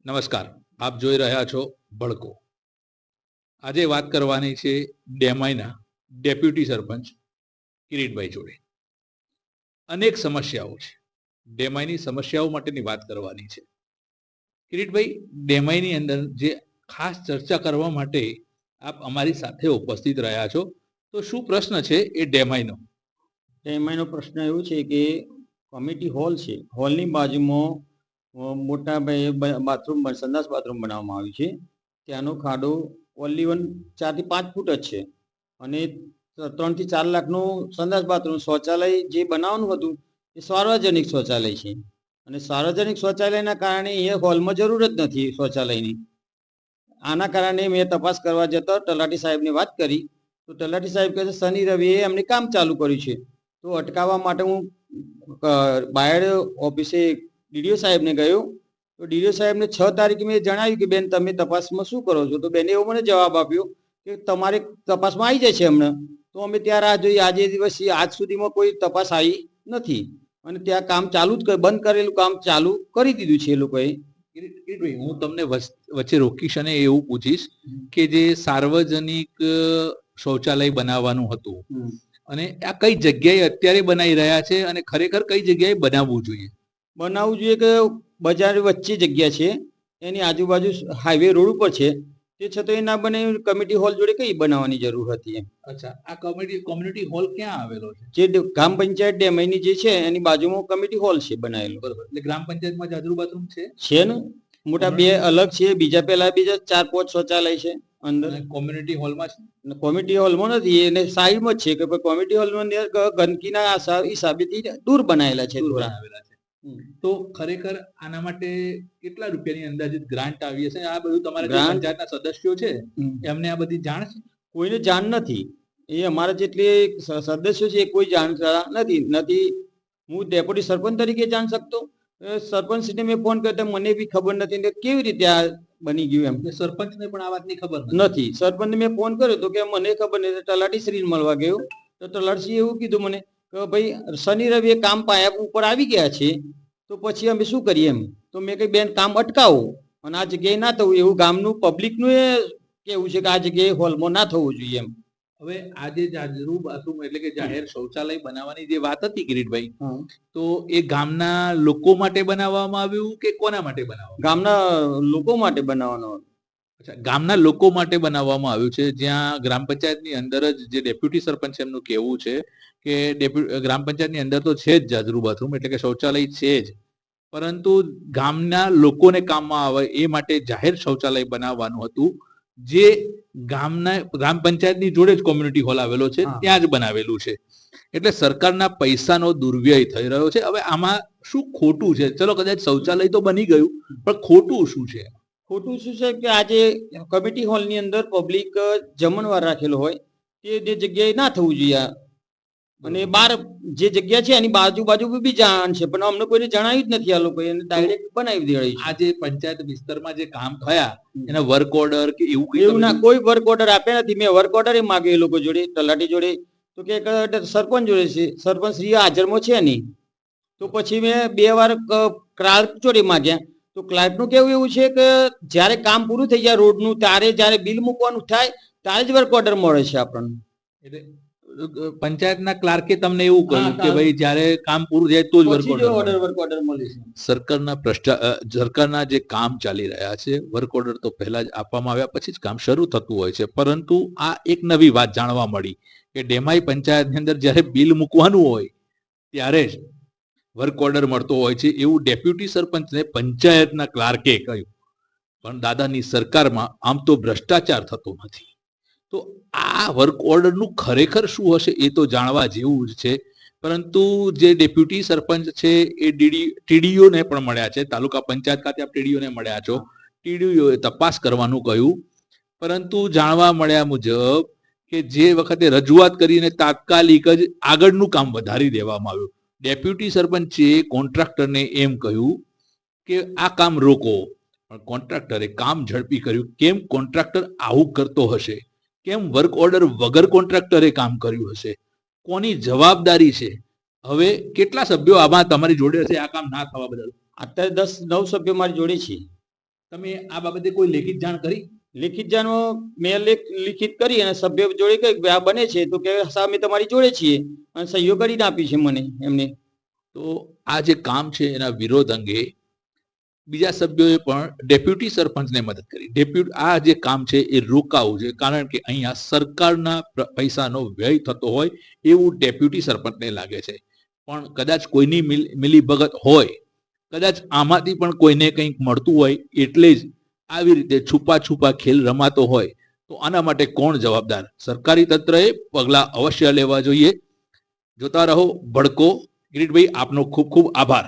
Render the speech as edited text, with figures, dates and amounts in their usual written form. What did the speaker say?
નમસ્કાર, આપ જોઈ રહ્યા છો ભડકો. આજે વાત કરવાની છે ડેમાઈના ડેપ્યુટી સરપંચ કિરીટભાઈ જોડે. અનેક સમસ્યાઓ છે, ડેમાઈની સમસ્યાઓ માટેની વાત કરવાની છે. કિરીટભાઈ, ડેમાઈની અંદર જે ખાસ ચર્ચા કરવા માટે આપ અમારી સાથે ઉપસ્થિત રહ્યા છો, તો શું પ્રશ્ન છે એ ડેમાઈનો? એમાંનો પ્રશ્ન એવું છે કે કોમિટી હોલ છે, હોલની બાજુમાં મોટા બાથરૂમ સંડાસ બાથરૂમ બનાવવામાં આવ્યું છે. ત્યાંનો ખાડો ઓનલી 4 થી 5 ફૂટ જ છે અને 3 થી 4 લાખનું સંડાસ બાથરૂમ શૌચાલય જે બનાવવાનું હતું એ સાર્વજનિક શૌચાલય છે અને સાર્વજનિક શૌચાલયના કારણે એ હોલમાં જરૂર જ નથી શૌચાલયની. આના કારણે મેં તપાસ કરવા જતો તલાટી સાહેબને વાત કરી તો તલાટી સાહેબ કહે છે શનિ રવિએ એમને કામ ચાલુ કર્યું છે. તો અટકાવવા માટે હું બાયડ ઓફિસે ડીડીઓ સાહેબને ગયો તો ડીડીઓ સાહેબને 6 તારીખે મેં જણાવ્યું કે બેન તમે તપાસમાં શું કરો છો? તો બેને એવો મને જવાબ આપ્યો કે તમારે તપાસમાં આવી જાય છે હમણાં. તો અમે ત્યાં રાહ જોઈએ, આજે દિવસ આજ સુધીમાં કોઈ તપાસ આવી નથી અને ત્યાં કામ ચાલુ જ બંધ કરેલું કામ ચાલુ કરી દીધું છે એ લોકોએ. કિરીટભાઈ, હું તમને વચ્ચે રોકીશ અને એવું પૂછીશ કે જે સાર્વજનિક શૌચાલય બનાવવાનું હતું અને આ કઈ જગ્યાએ અત્યારે બનાવી રહ્યા છે અને ખરેખર કઈ જગ્યાએ બનાવવું જોઈએ? બનાવવું જોઈએ કે બજાર વચ્ચે જગ્યા છે, એની આજુબાજુ હાઈવે રોડ ઉપર છે, તે છતાં એ ના બને કમિટી હોલ જોડે કઈ બનાવવાની જરૂર હતી એમ. અચ્છા, આ કોમ્યુનિટી હોલ ક્યાં આવેલો છે? જે ગ્રામ પંચાયત ડેમઈની જે છે એની બાજુમાં કમિટી હોલ છે બનાવેલો. બરોબર, એટલે ગ્રામ પંચાયતમાં જાજરૂ બાથરૂમ છે ને મોટા 2 અલગ છે, બીજા 4-5 શૌચાલય છે અંદર. કોમ્યુનિટી હોલમાં છે? કોમિટી હોલમાં નથી, એને સાઈડમાં જ છે કે કોમિટી હોલમાં ગંદકીના હિસાબેથી દૂર બનાવેલા છે થોડા. તો ખરેખર આના માટે કેટલા રૂપિયાની અંદાજિત ગ્રાન્ટ આવી હશે? આ બધું તમારા જે પંચાયતના સદસ્યો છે એમને આ બધી જાણ છે? કોઈને જાણ નથી. એ અમારા જેટલી સદસ્યો છે એ કોઈ જાણતા નથી. હું ડેપ્યુટી સરપંચ તરીકે જાણી શકતો, સરપંચને મેં ફોન કર્યો મને બી ખબર નથી ને કેવી રીતે આ બની ગયું એમ. સરપંચને પણ આ વાતની ખબર નથી. સરપંચને મેં ફોન કર્યો તો કે મને ખબર નથી. તલાટી શ્રીને મળવા ગયો તો તલાટી એવું કીધું મને કે ભાઈ શનિ રવિએ કામ પાયા ઉપર આવી ગયા છે તો પછી અમે શું કરીએ એમ. તો મેં કહ્યું બેન કામ અટકાવો અને આ જગ્યાએ ના થવું એવું ગામનું પબ્લિકનું એ કેવું છે કે આ જગ્યાએ હોલમાં ના થવું જોઈએ એમ. હવે આજે જાજરૂ બાથરૂમ એટલે કે જાહેર શૌચાલય બનાવવાની જે વાત હતી કિરીટભાઈ, તો એ ગામના લોકો માટે બનાવવામાં આવ્યું કે કોના માટે બનાવવામાં? ગામના લોકો માટે બનાવવાનો. અચ્છા, ગામના લોકો માટે બનાવવામાં આવ્યું છે, જ્યાં ગ્રામ પંચાયતની અંદર જ જે ડેપ્યુટી સરપંચ એમનું કહેવું છે કે ગ્રામ પંચાયતની અંદર તો છે જ જાજરૂ બાથરૂમ એટલે કે શૌચાલય છે જ, પરંતુ ગામના લોકોને કામમાં આવે એ માટે જાહેર શૌચાલય બનાવવાનું હતું, જે ગ્રામ પંચાયતની જોડે જ કોમ્યુનિટી હોલ આવેલો છે ત્યાં જ બનાવેલું છે. એટલે સરકારના પૈસાનો દુર્વ્યય થઈ રહ્યો છે. હવે આમાં શું ખોટું છે? ચલો કદાચ શૌચાલય તો બની ગયું, પણ ખોટું શું છે? ખોટું શું છે કે આજે કમિટી હોલની અંદર પબ્લિક જમણવાર રાખેલો હોય તે જગ્યાએ ના થવું જોઈએ અને બહાર જે જગ્યા છે એની બાજુ બી જાણ છે પણ અમને કોઈને જણાવ્યું જ નથી. આ લોકો એને ડાયરેક્ટ બનાવી દેવાય છે. આ જે પંચાયત વિસ્તારમાં જે કામ થયા એના વર્ક ઓર્ડર કે એવું ના કોઈ વર્ક ઓર્ડર આપ્યા નથી. મેં વર્ક ઓર્ડર માગ્યો એ લોકો જોડે, તલાટી જોડે, તો કે સરપંચ જોડે છે, સરપંચ શ્રી હાજરમાં છે નહીં. તો પછી મેં 2 વાર ક્લાર્ક જોડે માગ્યા તો ક્લાર્કનું કેવું એવું છે કે જ્યારે કામ પૂરું થઈ જાય રોડનું ત્યારે જ્યારે બિલ મૂકવાનું થાય ત્યારે જ વર્ક ઓર્ડર મળે છે આપણને. એટલે પંચાયતના ક્લાર્કે તમને એવું કહ્યું કે ભાઈ જ્યારે કામ પૂરું થાય તો જ વર્ક ઓર્ડર મળે છે. સરકારના જે કામ ચાલી રહ્યા છે વર્ક ઓર્ડર તો પહેલા જ આપવામાં આવ્યા પછી જ કામ શરૂ થતું હોય છે, પરંતુ આ એક નવી વાત જાણવા મળી કે ડેમાઈ પંચાયતની અંદર જ્યારે બિલ મૂકવાનું હોય ત્યારે જ વર્ક ઓર્ડર મળતો હોય છે, એવું ડેપ્યુટી સરપંચને પંચાયતના ક્લાર્કે કહ્યું. પણ દાદાની સરકારમાં આમ તો ભ્રષ્ટાચાર થતો નથી. તો આ વર્ક ઓર્ડરનું ખરેખર શું હશે એ તો જાણવા જેવું જ છે. પરંતુ જે ડેપ્યુટી સરપંચ છે એ ટીડીઓને પણ મળ્યા છે, તાલુકા પંચાયત ખાતે આપ ટીડીઓને મળ્યા છો, ટીડીઓએ તપાસ કરવાનું કહ્યું, પરંતુ જાણવા મળ્યા મુજબ કે જે વખતે રજૂઆત કરીને તાત્કાલિક જ આગળનું કામ વધારી દેવામાં આવ્યું. ડેપ્યુટી સરપંચે કોન્ટ્રાક્ટરને એમ કહ્યું કે આ કામ રોકો, પણ કોન્ટ્રાક્ટરે કામ ઝડપી કર્યું. કેમ કોન્ટ્રાક્ટર આવું કરતો હશે? કેમ વર્ક ઓર્ડર વગર કોન્ટ્રાક્ટરે કામ કર્યું હશે? કોની જવાબદારી છે? હવે કેટલા સભ્યો આમાં તમારી જોડે હશે આ કામ ના થવા બદલ? અત્યારે 10-9 સભ્યો મારી જોડે છે. તમે આ બાબતે કોઈ લેખિત જાણ કરી? લેખિત જાણો મેં લિખિત કરી અને સભ્ય જોડે કહ્યું કે આ બને છે તો કે સાહેબ અમે તમારી જોડે છીએ અને સહીઓ કરીને આપી છે મને એમને. તો આ જે કામ છે એના વિરોધ અંગે બીજા સભ્યોએ પણ ડેપ્યુટી સરપંચને મદદ કરી. આ જે કામ છે એ રોકાવું છે, કારણ કે અહીંયા સરકારના પૈસાનો વ્યય થતો હોય એવું ડેપ્યુટી સરપંચને લાગે છે. પણ કદાચ કોઈની મિલીભગત હોય, કદાચ આમાંથી પણ કોઈને કંઈક મળતું હોય એટલે જ આવી રીતે છુપા ખેલ રમાતો હોય, તો આના માટે કોણ જવાબદાર? સરકારી તંત્રએ પગલાં અવશ્ય લેવા જોઈએ. જોતા રહો ભડકો. કિરીટભાઈ, આપનો ખૂબ ખૂબ આભાર.